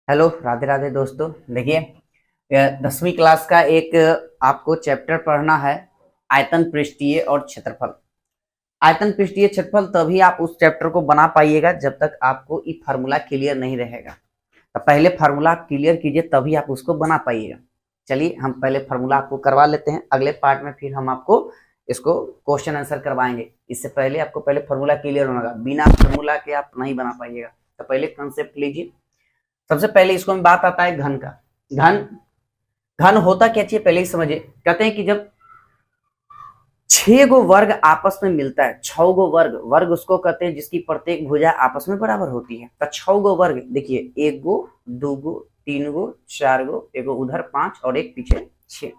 Hello, Radhe Radhe दोस्तों। देखिए, 10वीं क्लास का एक आपको चैप्टर पढ़ना है, आयतन, पृष्ठीय और क्षेत्रफल। आयतन, पृष्ठीय, क्षेत्रफल तभी आप उस चैप्टर को बना पाइएगा जब तक आपको ये फार्मूला क्लियर नहीं रहेगा। तो पहले फार्मूला क्लियर कीजिए तभी आप उसको बना पाइएगा। चलिए हम पहले फार्मूला आपको करवा लेते हैं, अगले पार्ट में फिर हम आपको इसको क्वेश्चन आंसर करवाएंगे। इससे पहले आपको पहले फार्मूला क्लियर होना होगा, बिना फार्मूला के आप नहीं बना पाइएगा। तो पहले कंसेप्ट लीजिए। सबसे पहले इसको में बात आता है घन का। घन घन होता क्या चाहिए पहले ही समझिए। कहते हैं कि जब 6 गो वर्ग आपस में मिलता है, 6 गो वर्ग, वर्ग उसको कहते हैं जिसकी प्रत्येक भुजा आपस में बराबर होती है। तो 6 गो वर्ग देखिए, 1 गो, 2 गो, 3 गो, 4 गो, एगो उधर 5 और एक पीछे 6।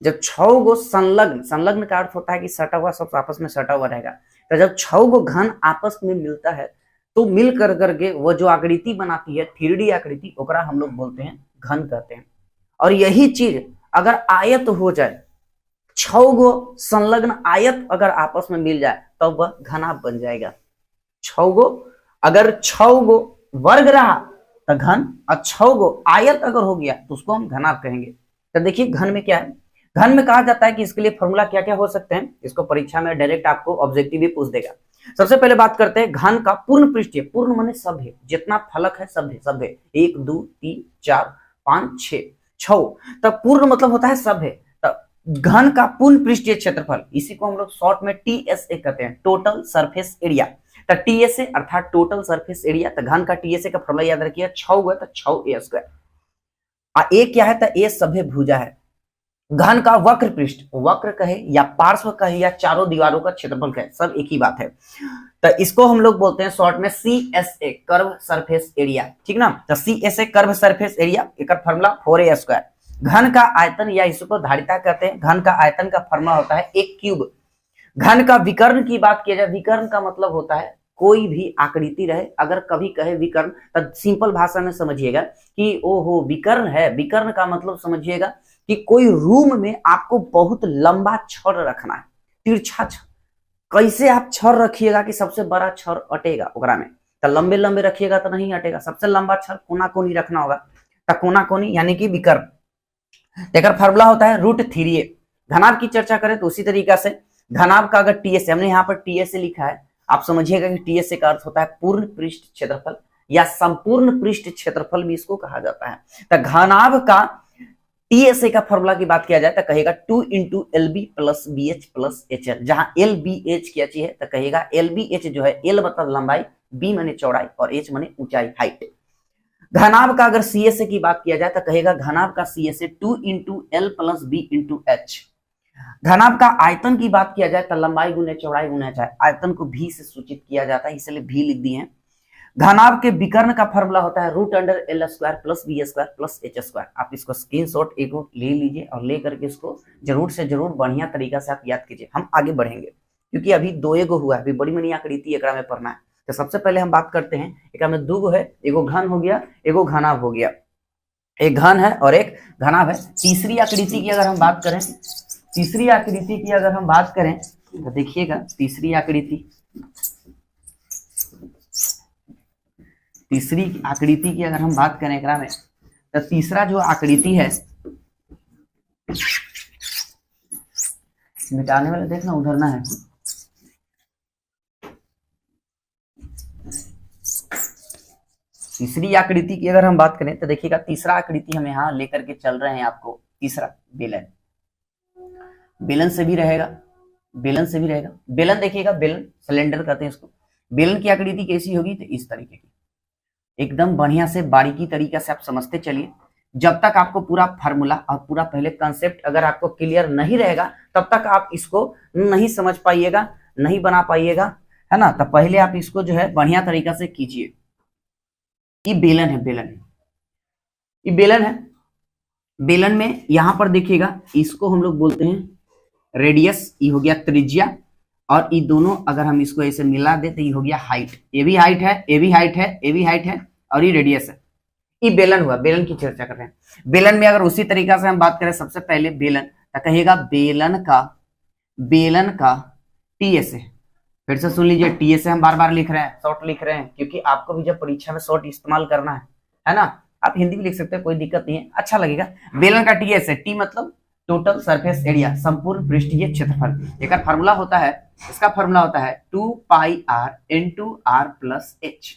जब 6 गो संलग्न, संलग्न का अर्थ होता है कि सटा हुआ, सब आपस में सटा हुआ रहेगा। तो जब 6 गो घन आपस में मिलता है तो मिल कर करके वो जो आकृति बनाती है, 3D आकृति, ओकरा हम लोग बोलते हैं घन कहते हैं। और यही चीज अगर आयत हो जाए, 6 गो संलग्न आयत अगर आपस में मिल जाए तो वह घनाभ बन जाएगा। 6 गो, अगर 6 गो वर्ग रहा तो घन, और 6 गो आयत अगर हो गया तो उसको हम घनाभ कहेंगे। तो देखिए घन में क्या है। घन में कहा जाता है कि इसके लिए फॉर्मूला क्या क्या हो सकते हैं, इसको परीक्षा में डायरेक्ट आपको ऑब्जेक्टिव भी पूछ देगा। सबसे पहले बात करते हैं घन का पूर्ण पृष्ठीय। पूर्ण माने सब है, जितना फलक है सब है, सब है। 1 2 3 4 5 6 6, तब पूर्ण मतलब होता है सब है। तब घन का पूर्ण पृष्ठीय क्षेत्रफल, इसी को हम लोग शॉर्ट में टीएसए कहते हैं, टोटल सरफेस एरिया। तो टीएसए अर्थात टोटल सरफेस एरिया। तो घन का टीएसए का फॉर्मूला याद रखिए, 6 है तो 6a²। ए क्या है, तो ए सभ्य भुजा है। घन का वक्र पृष्ठ, वक्र कहे या पार्श्व कहे या चारों दीवारों का क्षेत्रफल कहे, सब एक ही बात है। तो इसको हम लोग बोलते हैं शॉर्ट में CSA, कर्व सरफेस एरिया। ठीक ना। तो CSA कर्व सरफेस एरिया, एक फॉर्मूला 4a²। घन का आयतन या इसको धारिता कहते हैं। घन का आयतन का फॉर्मूला होता है 1 क्यूब। घन का विकर्ण की बात किया जाए, विकर्ण का मतलब होता है कोई भी आकृति रहे, अगर कभी कहे विकर्ण तो सिंपल भाषा में समझिएगा कि ओहो विकर्ण है। विकर्ण का मतलब समझिएगा कि कोई रूम में आपको बहुत लंबा छड़ रखना है, तिरछा छड़। कैसे आप छड़ रखिएगा कि सबसे बड़ा छड़ अटेगा ओकरा में, तो लंबे लंबे रखिएगा तो नहीं अटेगा। सबसे लंबा छड़ कोना कोनी रखना होगा, तो कोना कोनी यानी कि विकर्ण। देखकर फॉर्मूला होता है √3a। घनाभ की चर्चा करें तो उसी तरीका से घनाभ का अगर टीएसए, हमने यहाँ पर टीएसए लिखा है, आप समझिएगा कि टीएसए का अर्थ होता है पूर्ण पृष्ठ क्षेत्रफल या संपूर्ण पृष्ठ क्षेत्रफल भी इसको कहा जाता है। तो घनाभ का टीएसए का फॉर्मूला की बात किया जाए तो कहेगा 2 × LB + BH + HL। जहां LBH क्या चीज है तो कहेगा LBH जो है, L मतलब लंबाई, B माने चौड़ाई और H माने ऊंचाई, हाइट। घनाभ का अगर CSA की बात किया जाए तो कहेगा घनाभ का CSA 2 × L + B × H। घनाभ का आयतन की बात किया जाए तो लंबाई गुने चौड़ाई गुने ऊंचाई, आयतन को भी से सूचित किया जाता है, इसलिए भी लिख दिए हैं। घनाभ के विकर्ण का फॉर्मूला होता है √L² + B² + H²। आप इसको स्क्रीनशॉट एक ले लीजिए और लेकर के इसको जरूर से जरूर बढ़िया तरीका से आप याद कीजिए। हम आगे बढ़ेंगे क्योंकि अभी 2 हुआ है, अभी बड़ी बड़ी आकृति एकरा में पढ़ना है। तो सबसे पहले हम बात करते हैं, एकरा में 2 है, एगो घन हो गया, एगो घनाभ हो गया। एक घन है और एक घनाभ है। तीसरी आकृति की अगर हम बात करें, तीसरी आकृति की अगर हम बात करें तो देखिएगा, तीसरी आकृति की अगर हम बात करें एकरा में, तो तीसरा जो आकृति है, मिटाने वाले देखना उधर ना है। तीसरी आकृति की अगर हम बात करें तो देखिएगा, तीसरा आकृति हम यहाँ लेकर के चल रहे हैं आपको। तीसरा बेलन, बेलन से भी रहेगा, बेलन से भी रहेगा। बेलन देखिएगा, बेलन सिलेंडर कहते हैं इसको। बेलन की आकृति कैसी होगी तो इस तरीके की, एकदम बढ़िया से बारीकी तरीका से आप समझते चलिए। जब तक आपको पूरा फार्मूला और पूरा पहले कंसेप्ट अगर आपको क्लियर नहीं रहेगा तब तक आप इसको नहीं समझ पाइएगा, नहीं बना पाइएगा, है ना। तो पहले आप इसको जो है बढ़िया तरीका से कीजिए। ये बेलन है, बेलन है, ये बेलन है। बेलन में यहां पर देखिएगा, इसको हम लोग बोलते हैं रेडियस, ये हो गया त्रिज्या, और ये दोनों अगर हम इसको ऐसे मिला दे तो ये हो गया हाइट। ये भी हाइट है, ये भी हाइट है, ये भी हाइट है, और ये रेडियस है। ये बेलन हुआ, बेलन की चर्चा कर रहे हैं। बेलन में अगर उसी तरीका से हम बात करें, सबसे पहले बेलन तो कहेगा बेलन का टीएसए। फिर से सुन लीजिए, टीएसए हम बार बार लिख रहे हैं, शॉर्ट लिख रहे हैं, क्योंकि आपको भी जब परीक्षा में शॉर्ट इस्तेमाल करना है ना। आप हिंदी में लिख सकते हैं, कोई दिक्कत नहीं है, अच्छा लगेगा। बेलन का टीएस है, टी मतलब टोटल सरफेस एरिया, संपूर्ण पृष्ठीय क्षेत्रफल। एक फार्मूला होता है, इसका फार्मूला होता है 2 pi r into r plus h,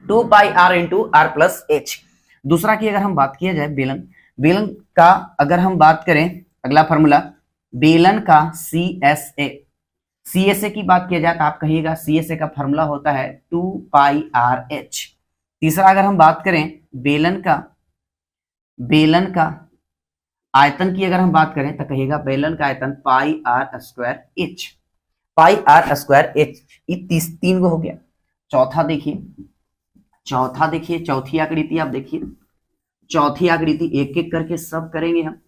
2 pi r into r plus h. दूसरा की अगर हम बात किया जाए बेलन, बेलन का अगर हम बात करें अगला फार्मूला, बेलन का CSA की बात किया जाए तो आप कहिएगा CSA का फार्मूला होता है 2 पाई आर एच। तीसरा अगर हम बात करें बेलन का आयतन की अगर हम बात करें तो कहिएगा बेलन का आयतन pi r square h, pi r square h. ये 3 गो हो गया। चौथा देखिए चौथी आकृति आप देखिए, चौथी आकृति एक एक करके सब करेंगे हम।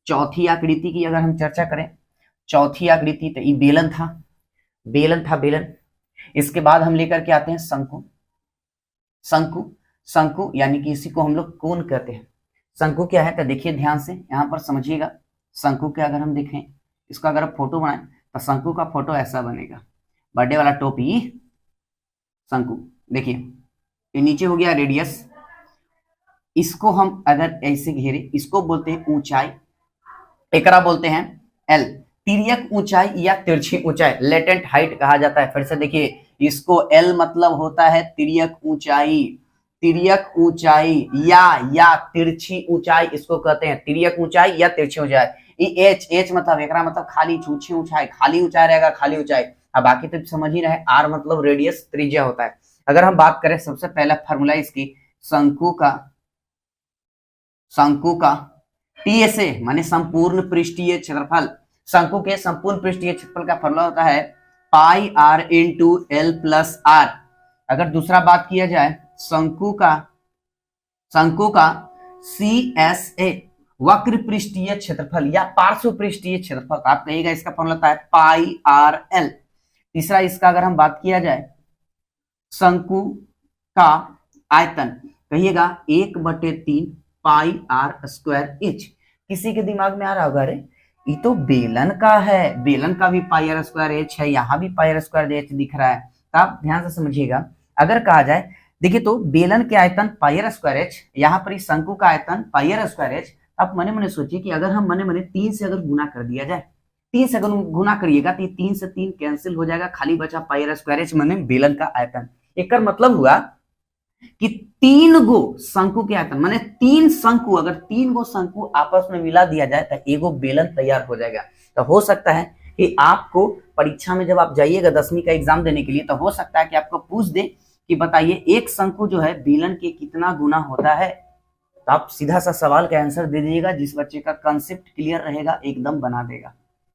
चौथी आकृति की अगर हम चर्चा करें, चौथी आकृति तो ये बेलन। इसके बाद हम लेकर के आते हैं शंकु यानी कि इसी को हम लोग कोण कहते हैं। शंकु क्या है तो देखिए ध्यान से, यहाँ पर समझिएगा। शंकु के अगर हम देखें, इसका अगर फोटो बनाएं तो शंकु का फोटो ऐसा बनेगा, बर्थडे वाला टोपी शंकु। देखिए ये नीचे हो गया रेडियस, इसको हम अगर ऐसे घेरे, इसको बोलते हैं ऊंचाई, एकरा बोलते हैं एल, तिर्यक ऊंचाई या तिरछी ऊंचाई, लेटेंट हाइट कहा जाता है। फिर से देखिए, इसको एल मतलब होता है तिर्यक ऊंचाई या तिरछी ऊंचाई, इसको कहते हैं तिर्यक ऊंचाई या तिरछी ऊंचाई। एच मतलब एकरा मतलब खाली ऊंची ऊंचाई, खाली ऊंचाई रहेगा, खाली ऊंचाई। अब बाकी तो समझ ही रहे। आर मतलब रेडियस, त्रिज्या होता है। अगर हम बात करें सबसे पहला फॉर्मूला इसकी शंकु का टीएसए माने संपूर्ण पृष्ठीय क्षेत्रफल, शंकु के संपूर्ण पृष्ठीय क्षेत्रफल का फॉर्मूला होता है pi r into l plus r. अगर दूसरा बात किया जाए शंकु का CSA वक्र पृष्ठीय क्षेत्रफल या पार्श्व पृष्ठीय क्षेत्रफल, आप कहिएगा इसका फॉर्मूला होता है पाई आर एल। तीसरा इसका अगर हम बात किया जाए शंकु का आयतन, कहिएगा 1/3 पाई आर स्क्वायर एच। किसी के दिमाग में आ रहा होगा, अरे ये तो बेलन का है, बेलन का भी पाई आर स्क्वायर एच है, यहाँ भी पाई आर स्क्वायर एच दिख रहा है। तो आप ध्यान से समझिएगा, अगर कहा जाए देखिए तो बेलन के आयतन पाई आर स्क्वायर एच, यहाँ पर शंकु का आयतन पाई आर स्क्वायर एच। आप मने मने सोचिए कि अगर हम मने 3 से अगर गुना कर दिया जाए, 3 से अगर गुना करिएगा तो 3 से 3 कैंसिल हो जाएगा, खाली बचा पाई आर स्क्वायर एच माने बेलन का आयतन। एक मतलब हुआ कि 3 गो शंकु के आयतन माने 3 शंकु, अगर 3 गो शंकु आपस में मिला दिया जाए तो एगो बेलन तैयार हो जाएगा। तो हो सकता है कि आपको परीक्षा में जब आप जाइएगा 10वीं का एग्जाम देने के लिए, तो हो सकता है कि आपको पूछ दे कि बताइए एक शंकु जो है बेलन के कितना गुना होता है। तो आप सीधा सा सवाल का आंसर दे दीजिएगा। जिस बच्चे का कंसेप्ट क्लियर रहेगा एकदम बना देगा,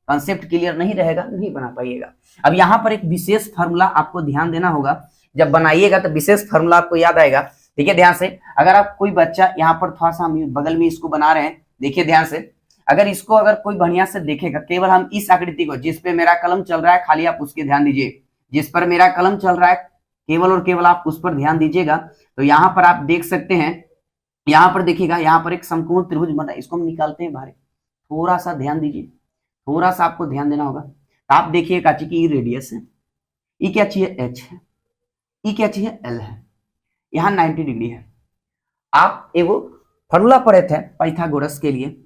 कंसेप्ट क्लियर नहीं रहेगा नहीं बना पाइएगा। अब यहाँ पर एक विशेष फार्मूला आपको ध्यान देना होगा, जब बनाइएगा तो विशेष फार्मूला आपको याद आएगा। देखिए ध्यान से, अगर आप कोई बच्चा यहाँ पर थोड़ा सा बगल में इसको बना रहे हैं, देखिए ध्यान से, अगर इसको अगर कोई बढ़िया से देखेगा, केवल हम इस आकृति को, जिस पे मेरा कलम चल रहा है खाली आप उसके ध्यान दीजिए, जिस पर मेरा कलम चल रहा है केवल और केवल आप उस पर ध्यान दीजिएगा। तो यहाँ पर आप देख सकते हैं, यहाँ पर देखिएगा, यहाँ पर एक समकोण त्रिभुज बना है, इसको हम निकालते हैं बाहर। थोड़ा सा ध्यान दीजिए, थोड़ा सा आपको ध्यान देना होगा। तो आप देखिए काची की रेडियस है, ये क्या चाहिए एच है, ये क्या चाहिए एल है, यहाँ 90 डिग्री है। आप एगो फॉर्मूला पढ़े थे पाइथागोरस के लिए,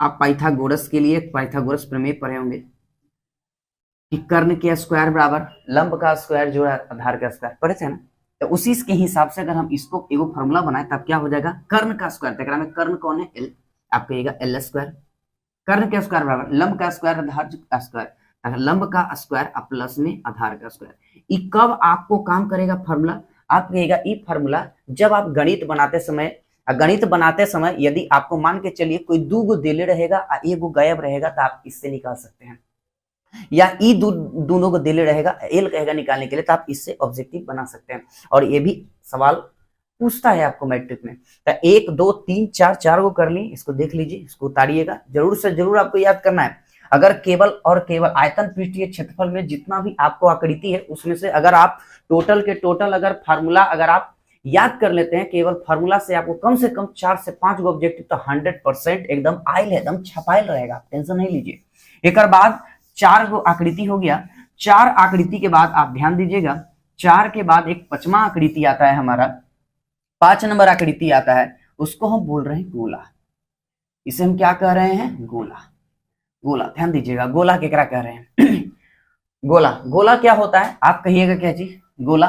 आप पाइथागोरस के लिए पाइथागोरस प्रमेय पढ़े होंगे कि कर्ण के स्क्वायर बराबर लंब का स्क्वायर जो है आधार का स्क्वायर, पढ़े थे ना। तो उसी के हिसाब से अगर हम इसको एगो फॉर्मूला बनाए तब क्या हो जाएगा, कर्ण का स्क्वायर, तो में कर्ण कौन है एल, आप कहिएगा एल स्क्वायर, कर्ण के स्क्वायर बराबर लंब का स्क्वायर आधार का स्क्वायर, लंब का स्क्वायर प्लस में आधार का स्क्वायर। ये कब आपको काम करेगा फॉर्मूला, आप कहिएगा ये फॉर्मूला जब आप गणित बनाते समय यदि आपको मान के चलिए कोई 2 गो देले रहेगा और 1 गो गायब रहेगा तो आप इससे निकाल सकते हैं, या ई दोनों को देले रहेगा एल कहेगा निकालने के लिए, तो आप इससे ऑब्जेक्टिव बना सकते हैं। और ये भी सवाल पूछता है आपको मैट्रिक में। तो 1 2 3 4 4 गो कर ली, इसको देख लीजिए, इसको उतारिएगा, जरूर से जरूर आपको याद करना है। अगर केवल और केवल आयतन पृष्ठीय क्षेत्रफल में जितना भी आपको आकृति है उसमें से अगर आप टोटल के टोटल अगर फार्मूला अगर आप याद कर लेते हैं, केवल फार्मूला से आपको कम से कम 4 से 5 गो ऑब्जेक्टिव, तो 100% एकदम आयल है, एकदम छपायल रहेगा, टेंशन नहीं लीजिए। एक बाद 4 गो आकृति हो गया। 4 आकृति के बाद आप ध्यान दीजिएगा, 4 के बाद एक 5वां आकृति आता है हमारा, 5 नंबर आकृति आता है, उसको हम बोल रहे हैं गोला। इसे हम क्या कह रहे हैं? गोला। गोला, ध्यान दीजिएगा, गोला केकरा कह रहे हैं? गोला। गोला क्या होता है? आप कहिएगा क्या चीज? गोला।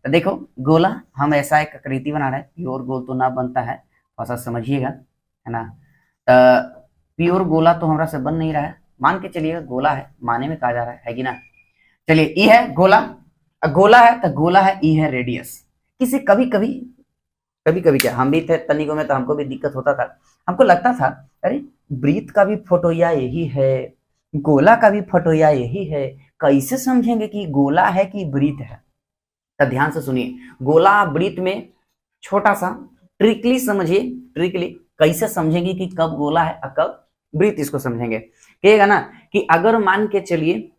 तो देखो, गोला हम ऐसा एक आकृति बना रहे हैं, प्योर गोल तो ना बनता है, थोड़ा सा समझिएगा, है ना। तो प्योर गोला तो हमारा से बन नहीं रहा है, मान के चलिएगा गोला है, माने में कहा जा रहा है कि ना। चलिए, ई है गोला, गोला है तो गोला है, ई है रेडियस। किसी कभी कभी क्या, हम भी थे तनिकों में तो हमको भी दिक्कत होता था, हमको लगता था अरे वृत्त का भी फोटोया यही है, गोला का भी फोटोया यही है, कैसे समझेंगे कि गोला है कि वृत्त है? तो ध्यान से सुनिए, गोला वृत्त में छोटा सा ट्रिकली समझिए, ट्रिकली कैसे समझेंगे कि कब गोला है और कब वृत्त, इसको समझेंगे। कहेगा ना कि अगर मान के चलिए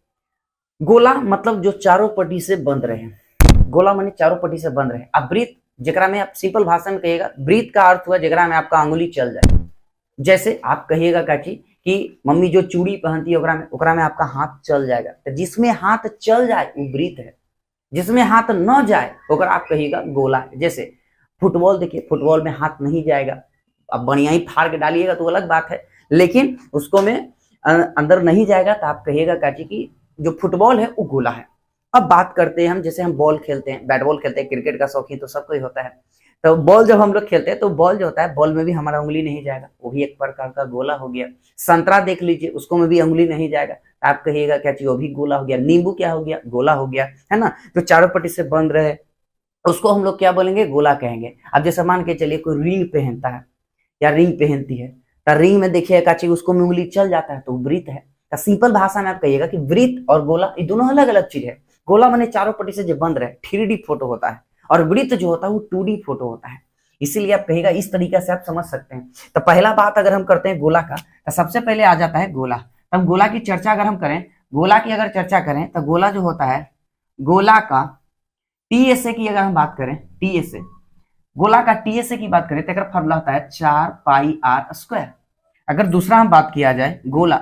गोला मतलब जो चारों पट्टी से बंद रहे, गोला माने चारों पट्टी से बंद रहे, अब वृत्त जेकरा में आप सिंपल भाषा में कहिएगा, वृत्त का अर्थ हुआ जेकरा में आपका अंगुली चल जाए। जैसे आप कहिएगा काची कि मम्मी जो चूड़ी पहनती है ओकरा में आपका हाथ चल जाएगा, तो जिसमें हाथ चल जाए वो वृत्त है, जिसमें हाथ न जाए ओकर आप कहिएगा गोला है। जैसे फुटबॉल देखिए, फुटबॉल में हाथ नहीं जाएगा, अब बढ़िया ही फाड़ के डालिएगा तो अलग बात है, लेकिन उसको में अंदर नहीं जाएगा तो आप कहिएगा काची की जो फुटबॉल है वो गोला है। अब बात करते हैं हम, जैसे हम बॉल खेलते हैं, बैट बॉल खेलते हैं, क्रिकेट का शौकीन तो सबको ही होता है, तो बॉल जब हम लोग खेलते हैं तो बॉल जो होता है, बॉल में भी हमारा उंगली नहीं जाएगा, वो भी एक प्रकार का गोला हो गया। संतरा देख लीजिए, उसको में भी उंगली नहीं जाएगा, आप कहिएगा क्या चीज, वो भी गोला हो गया। नींबू क्या हो गया? गोला हो गया, है ना। जो चारों पट्टी से बंद रहे उसको हम लोग क्या बोलेंगे? गोला कहेंगे। अब जैसे मान के चलिए कोई रिंग पहनता है या रिंग पहनती है, तो रिंग में देखिए क्या चीज, उसको में उंगली चल जाता है तो वृत्त है। तो सिंपल भाषा में आप कहिएगा कि वृत्त और गोला ये दोनों अलग अलग चीज है। गोला माने चारों पट्टी से जो बंद रहे 3D फोटो होता है, और वृत्त जो होता है वो 2D फोटो होता है। इसीलिए आप कहेगा, इस तरीके से आप समझ सकते हैं। तो पहला बात अगर हम करते हैं गोला का, तो सबसे पहले आ जाता है गोला। तब गोला की चर्चा अगर हम करें, गोला की अगर चर्चा करें तो गोला जो होता है, गोला का टीएसए की अगर हम बात करें, टीएसए, गोला का टीएसए की बात करें तो एक फॉर्मूला होता है 4πr²। अगर दूसरा हम बात किया जाए गोला,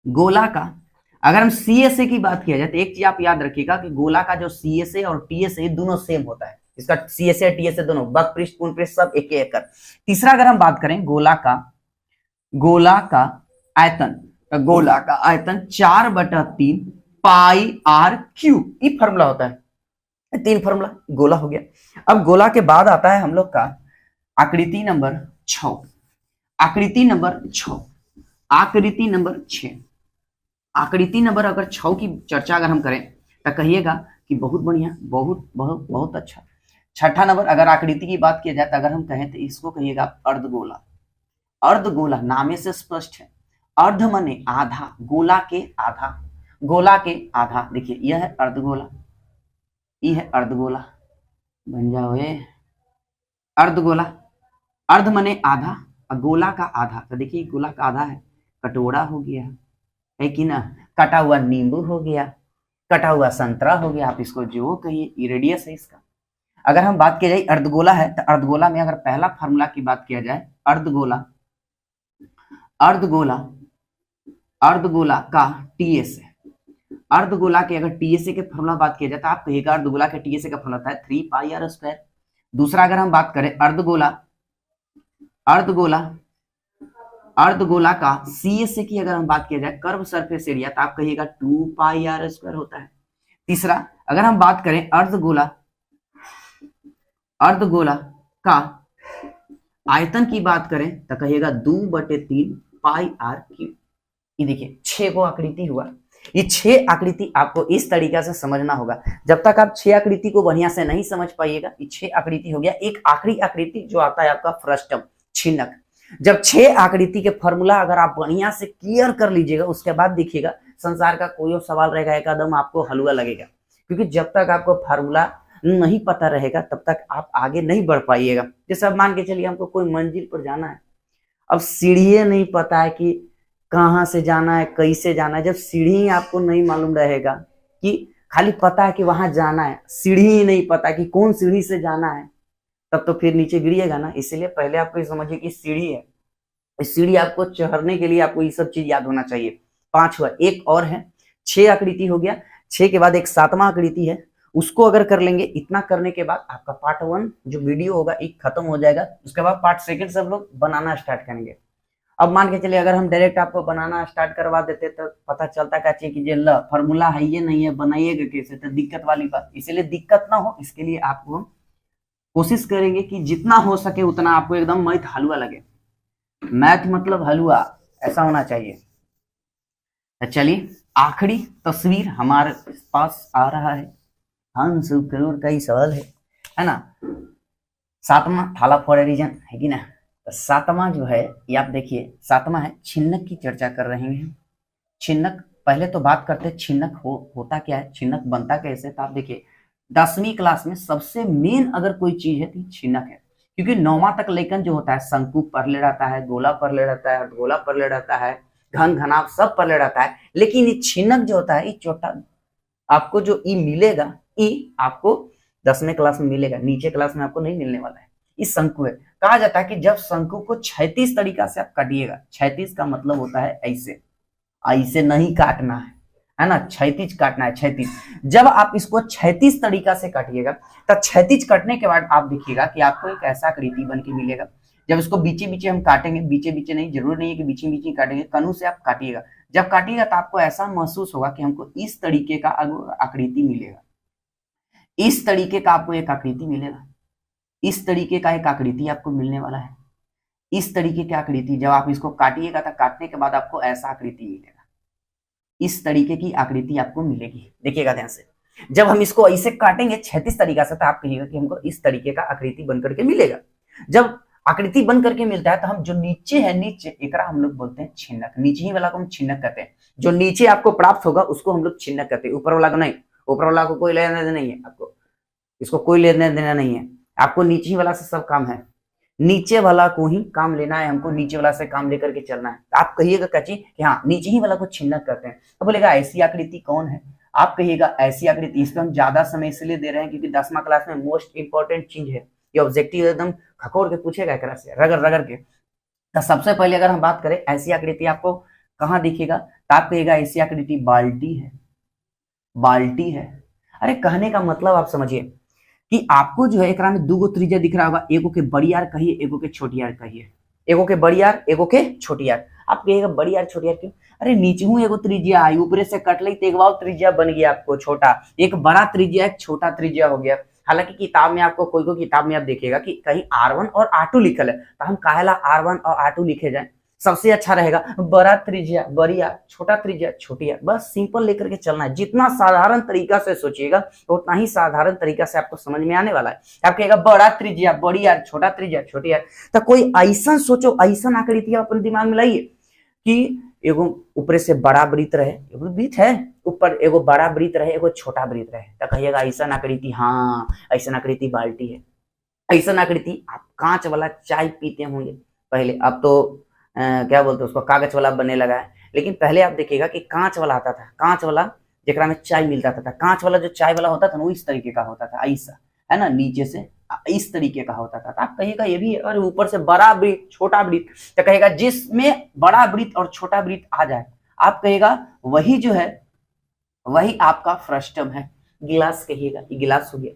गोला का अगर हम सीएसए की बात किया जाए तो एक चीज आप याद रखिएगा कि गोला का जो सीएसए और टीएसए दोनों सेम होता है, इसका सीएसए और टीएसए दोनों वक्र पूर्ण पृष्ठ सब एक एक कर। तीसरा अगर हम बात करें गोला का आयतन, तो गोला का आयतन 4/3 πr³ ये फॉर्मूला होता है। 3 फॉर्मूला गोला हो गया। अब गोला के बाद आता है हम लोग का आकृति नंबर 6, आकृति नंबर 6, आकृति नंबर 6, आकृति नंबर अगर 6 की चर्चा अगर हम करें तो कहिएगा कि बहुत बढ़िया, बहुत बहुत बहुत अच्छा। छठा नंबर अगर आकृति की बात किया जाए तो अगर हम कहें तो इसको कहिएगा अर्धगोला। अर्धगोला नामे से स्पष्ट है, अर्ध माने आधा, गोला के आधा, गोला के आधा। देखिए यह है अर्धगोला, ये है अर्धगोला, बन जाओ ये अर्धगोला। अर्ध माने आधा और गोला का आधा, तो देखिए गोला का आधा है, कटोरा हो गया है कि ना, कटा हुआ नींबू हो गया, कटा हुआ संतरा हो गया, आप इसको जो कहिए, रेडियस है इसका। अगर हम बात किया जाए अर्धगोला है तो अर्धगोला में अगर पहला फार्मूला की बात किया जाए, अर्धगोला, अर्धगोला, अर्धगोला का टीएसए, अर्धगोला के अगर टीएसए के फॉर्मूला बात किया जाए तो आप कहिएगा अर्धगोला के टीएसए का फॉर्मूला है 3πr²। दूसरा अगर हम बात करें अर्धगोला, अर्धगोला, अर्धगोला का सीएसए की अगर हम बात किया जाए, कर्व सरफेस एरिया, तो आप कहिएगा 2πr² होता है। तीसरा अगर हम बात करें अर्धगोला, अर्धगोला का आयतन की बात करें तो कहिएगा 2/3 πr³। ये देखिए 6 को आकृति हुआ। ये 6 आकृति आपको इस तरीके से समझना होगा। जब तक आप 6 आकृति को बढ़िया से नहीं समझ पाइएगा, ये 6 आकृति हो गया। एक आखिरी आकृति जो आता है आपका फ्रस्टम, छिन्नक। जब 6 आकृति के फॉर्मूला अगर आप बढ़िया से क्लियर कर लीजिएगा, उसके बाद देखिएगा संसार का कोई सवाल रहेगा एकदम आपको हलवा लगेगा, क्योंकि जब तक आपको फॉर्मूला नहीं पता रहेगा तब तक आप आगे नहीं बढ़ पाइएगा। जैसे अब मान के चलिए हमको कोई मंजिल पर जाना है, अब सीढ़ी नहीं पता है कि कहाँ से जाना है, कैसे जाना है। जब सीढ़ी आपको नहीं मालूम रहेगा, कि खाली पता है कि वहां जाना है, सीढ़ी ही नहीं पता कि कौन सीढ़ी से जाना है, तब तो फिर नीचे गिरिएगा ना। इसलिए पहले आपको ये समझिए कि सीढ़ी है, इस सीढ़ी आपको चढ़ने के लिए आपको ये सब चीज याद होना चाहिए। 5 हुआ, एक और है, 6 आकृति हो गया। 6 के बाद एक 7वां आकृति है, उसको अगर कर लेंगे, इतना करने के बाद आपका पार्ट 1 जो वीडियो होगा एक खत्म हो जाएगा। उसके बाद पार्ट 2 से हम लोग बनाना स्टार्ट करेंगे। अब मान के चलिए अगर हम डायरेक्ट आपको बनाना स्टार्ट करवा देते तो पता चलता क्या चाहिए कि ये फॉर्मूला है ये नहीं है, बनाइएगा कैसे, तो दिक्कत वाली बात। इसलिए दिक्कत ना हो इसके लिए आपको हम कोशिश करेंगे कि जितना हो सके उतना आपको एकदम मैथ हलवा लगे। मैथ मतलब हलवा ऐसा होना चाहिए। तो चलिए आखिरी तस्वीर हमारे पास आ रहा है। हंस करोड़ का ही सवाल है ना। 7वां थाला फॉर ए रीजन है कि ना। तो 7वां जो है ये आप देखिए, 7वां है छिन्नक की चर्चा कर रहे हैं। छिन्नक पहले तो बात करते हैं छिन्नक होता क्या है, छिन्नक बनता कैसे। तो आप देखिए 10वीं क्लास में सबसे मेन अगर कोई चीज है तो छिन्नक है। क्योंकि 9वां तक लेकिन जो होता है शंकु पर ले रहता है, गोला पर ले रहता है, गोला पर ले रहता है, घन घनाभ सब पर ले रहता है। लेकिन ये छिन्नक जो होता है ये छोटा, आपको जो ई मिलेगा ई आपको 10वें क्लास में मिलेगा, नीचे क्लास में आपको नहीं मिलने वाला है। इस शंकु है, कहा जाता है कि जब शंकु को 36 तरीका से आप काटिएगा, 36 का मतलब होता है ऐसे, ऐसे नहीं काटना है ना, 36 काटना है 36। जब आप इसको 36 तरीका से काटिएगा तब 36 काटने के बाद आप देखिएगा कि आपको एक ऐसा आकृति बन के मिलेगा। जब इसको बीचे बीचे हम काटेंगे, बीचे बीचे नहीं, जरूर नहीं है कि बीचे बीचे काटेंगे, कनु से आप काटिएगा। जब काटिएगा तो आपको ऐसा महसूस होगा कि हमको इस तरीके का आकृति मिलेगा, इस तरीके का आपको एक आकृति मिलेगा, इस तरीके का एक आकृति आपको मिलने वाला है। इस तरीके की आकृति जब आप इसको काटिएगा तो काटने के बाद आपको ऐसा आकृति मिलेगा, इस तरीके की आकृति आपको मिलेगी। देखिएगा ध्यान से, जब हम इसको ऐसे काटेंगे 36 तरीका से तो आप कहिएगा कि हमको इस तरीके का आकृति बन करके मिलेगा। जब आकृति बन करके मिलता है तो हम जो नीचे है, नीचे एकरा हम लोग बोलते हैं छिन्नक, नीचे ही वाला को हम छिन्नक कहते हैं। जो नीचे आपको प्राप्त होगा उसको हम लोग छिन्नक कहते हैं, ऊपर वाला को नहीं। ऊपर वाला को कोई लेना देना नहीं है, आपको इसको कोई लेना देना नहीं है, आपको नीचे ही वाला से सब काम है, नीचे वाला को ही काम लेना है, हमको नीचे वाला से काम लेकर के चलना है। आप कहिएगा कच्ची कि हाँ नीचे ही वाला को छिन्नक करते हैं। तो बोलेगा ऐसी आकृति कौन है, आप कहिएगा ऐसी आकृति। इस पर हम ज्यादा समय इसलिए दे रहे हैं क्योंकि 10वां क्लास में मोस्ट इंपॉर्टेंट चीज है ये, ऑब्जेक्टिव एकदम खकोर के पूछेगा एक से रगड़ रगड़ के। तो सबसे पहले अगर हम बात करें ऐसी आकृति आपको कहाँ दिखेगा, तो आप कहिएगा ऐसी आकृति बाल्टी है, बाल्टी है। अरे कहने का मतलब आप समझिए कि आपको जो है एकरा में 2 त्रिज्या दिख रहा होगा, एगो के बड़ी आर कहिए, एगो के छोटी आर कहिए, एगो के बड़ी आर, एगो के छोटी आर। आप कहिएगा बड़ी आर छोटी आर क्यों, अरे नीचे हूँ एगो त्रिज्या आई, ऊपरे से कट ली तो एक बार त्रिज्या बन गया आपको छोटा, एक बड़ा त्रिज्या एक छोटा त्रिज्या हो गया। हालांकि किताब में आपको कोई किताब में आप देखिएगा कि कहीं R1 और R2 लिखल है, तो हम काहेला R1 और R2 लिखे जाए, सबसे अच्छा रहेगा बड़ा त्रिज्या बड़ी आर, छोटा त्रिज्या छोटी आर। बस सिंपल लेकर के चलना है, जितना साधारण तरीका से सोचिएगा उतना ही साधारण तरीका से आपको समझ में आने वाला है। आप कहेगा बड़ा त्रिज्या बड़ी आर, छोटा त्रिज्या छोटी आर, तो कोई ऐसा सोचो, ऐसा आकृति अपने दिमाग में लाइए कि एगो ऊपर से बड़ा वृत्त रहे, एगो वृत्त है ऊपर, एगो बड़ा वृत्त रहे, एगो छोटा वृत्त रहे, तो कहिएगा ऐसा आकृति, हाँ ऐसा आकृति बाल्टी है। ऐसा आकृति आप कांच वाला चाय पीते होंगे पहले, अब तो क्या बोलते हैं उसको, कागज वाला बनने लगा है। लेकिन पहले आप देखिएगा कि कांच वाला आता था, कांच वाला जेकरा में चाय मिलता था, कांच वाला जो चाय वाला होता था वो इस तरीके का होता था, ऐसा है ना, नीचे से इस तरीके का होता था। तो आप कहिएगा ये भी, और ऊपर से बड़ा वृत्त छोटा वृत्त, तो कहेगा जिसमें बड़ा वृत्त और छोटा वृत्त आ जाए आप कहेगा वही जो है वही आपका फ्रस्टम है। गिलास कहिएगा कि गिलास हो गया,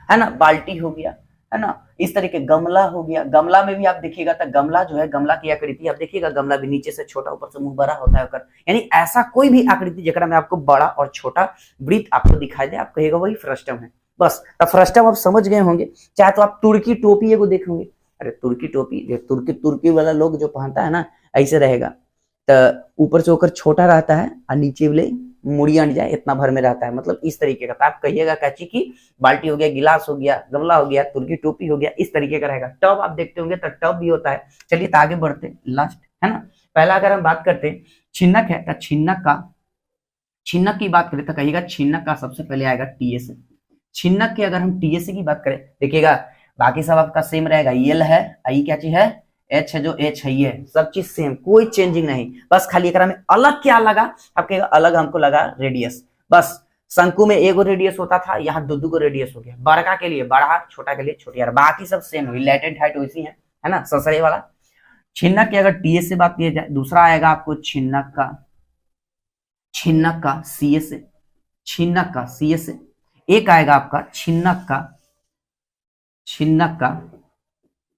है ना, बाल्टी हो गया, है ना, इस तरीके गमला हो गया। गमला में भी आप देखिएगा तो गमला जो है, गमला की आकृति आप देखिएगा, गमला भी नीचे से छोटा ऊपर से मुंह बड़ा होता है होकर, यानी ऐसा कोई भी आकृति जेकरा में आपको बड़ा और छोटा वृत्त आपको दिखाई दे आप कहिएगा वही फ्रस्टम है। बस तो फ्रस्टम आप समझ गए होंगे। चाहे तो आप तुर्की टोपी एगो देखेंगे, अरे तुर्की टोपी, तुर्की वाला लोग जो पहनता है ना ऐसे रहेगा, तो ऊपर से होकर छोटा रहता है और नीचे वाले मुड़िया जाए इतना भर में रहता है, मतलब इस तरीके का। तो आप कहिएगा कैची की बाल्टी हो गया, गिलास हो गया, गमला हो गया, तुर्की टोपी हो गया, इस तरीके का रहेगा। टब आप देखते होंगे तो टब भी होता है। चलिए तो आगे बढ़ते, लास्ट है ना। पहला अगर हम बात करते छिन्नक है, तो छिन्नक की बात करें तो कहिएगा छिन्नक का सबसे पहले आएगा टीएस। छिन्नक की अगर हम टीएस की बात करें, देखिएगा बाकी सब आपका सेम रहेगा, एल है, आई क्या चीज है, एच है, जो एच है ये सब चीज सेम, कोई चेंजिंग नहीं। बस खाली एकरा में अलग क्या लगा, आप कहेगा अलग हमको लगा रेडियस। बस शंकु में एगो रेडियस होता था, यहाँ दो को रेडियस हो गया, बड़का के लिए बड़ा, छोटा के लिए छोटी, बाकी सब सेम हुई, लेटेंट हाइट वैसी है ना, ससरे वाला। छिन्नक की अगर टीएस से बात की जाए, दूसरा आएगा आपको छिन्नक का सीएस से, छिन्नक का सीएस से। एक आएगा आपका छिन्नक का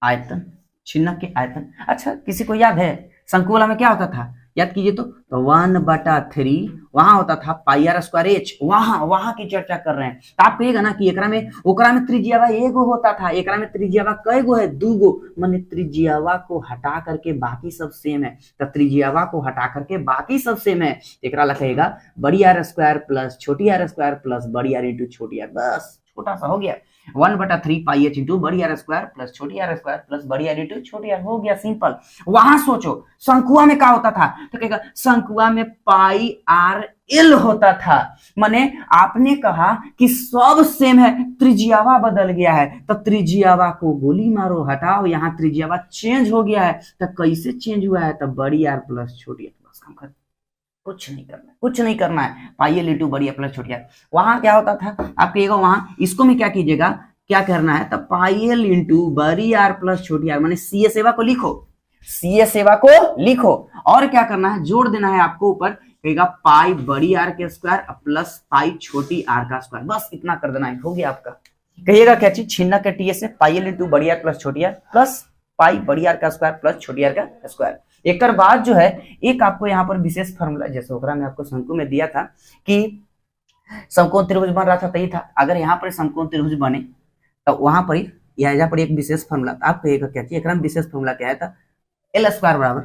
आयतन, छिन्नक के आयतन। अच्छा किसी को याद है शंकु वाला में क्या होता था, याद कीजिए तो 1/3 वहां होता था पाई आर स्क्वायर एच, वहां की चर्चा कर रहे हैं। तो आप कहिएगा ना कि एकरा में ओकरा में त्रिज्यावा एगो होता था, एकरा में त्रिज्यावा कईगो है, दूगो, माने त्रिज्यावा को हटा करके बाकी सब सेम है। तो त्रिज्यावा को हटा करके बाकी सब सेम है, एकरा लिखेगा बड़ी आर स्क्वायर प्लस छोटी आर स्क्वायर प्लस बड़ी आर इंटू छोटी आर, बस छोटा सा हो गया 1/3 पाई एच इंटू बड़ी आर स्क्वायर प्लस छोटी आर स्क्वायर प्लस बड़ी आर इंटू छोटी आर, हो गया सिंपल। वहां सोचो शंकुआ में क्या होता था, तो कहेगा शंकुआ में पाई आर एल होता था, माने आपने कहा कि सब सेम है, त्रिज्यावा बदल गया है, तो त्रिज्यावा को गोली मारो, हटाओ, यहाँ त्रिज्यावा चेंज हो गया है, तो कैसे चेंज हुआ है, तो बड़ी आर प्लस छोटी आर, बस काम कर, कुछ नहीं करना है, कुछ नहीं करना है, पाई एल इंटू बड़ी आर प्लस छोटी आर। वहां क्या होता था आप कहिएगा, वहां इसको में क्या कीजिएगा, क्या करना है, तो पाई एल इंटू बड़ी आर प्लस छोटी आर, माने सी ए सेवा को लिखो, सी ए सेवा को लिखो, और क्या करना है, जोड़ देना है आपको ऊपर, कहेगा पाई बड़ी आर के स्क्वायर प्लस पाई छोटी आर का स्क्वायर, बस इतना कर देना है, हो गया आपका। कहिएगा क्या चीज, छिन्नक के टीए से पाई एल इंटू बड़ी आर प्लस छोटी आर प्लस पाई बड़ी आर का स्क्वायर प्लस छोटी आर का स्क्वायर। एक बाद जो है एक आपको यहाँ पर विशेष फॉर्मूला, जैसे ओकरा में आपको शंकु में दिया था कि समकोण त्रिभुज बन रहा था, तही था, अगर यहाँ पर समकोण त्रिभुज बने तो वहां पर यहाँ पर एक विशेष फॉर्मूला, आप कहिएगा क्या चाहिए, विशेष फॉर्मूला क्या है था, एल स्क्वायर बराबर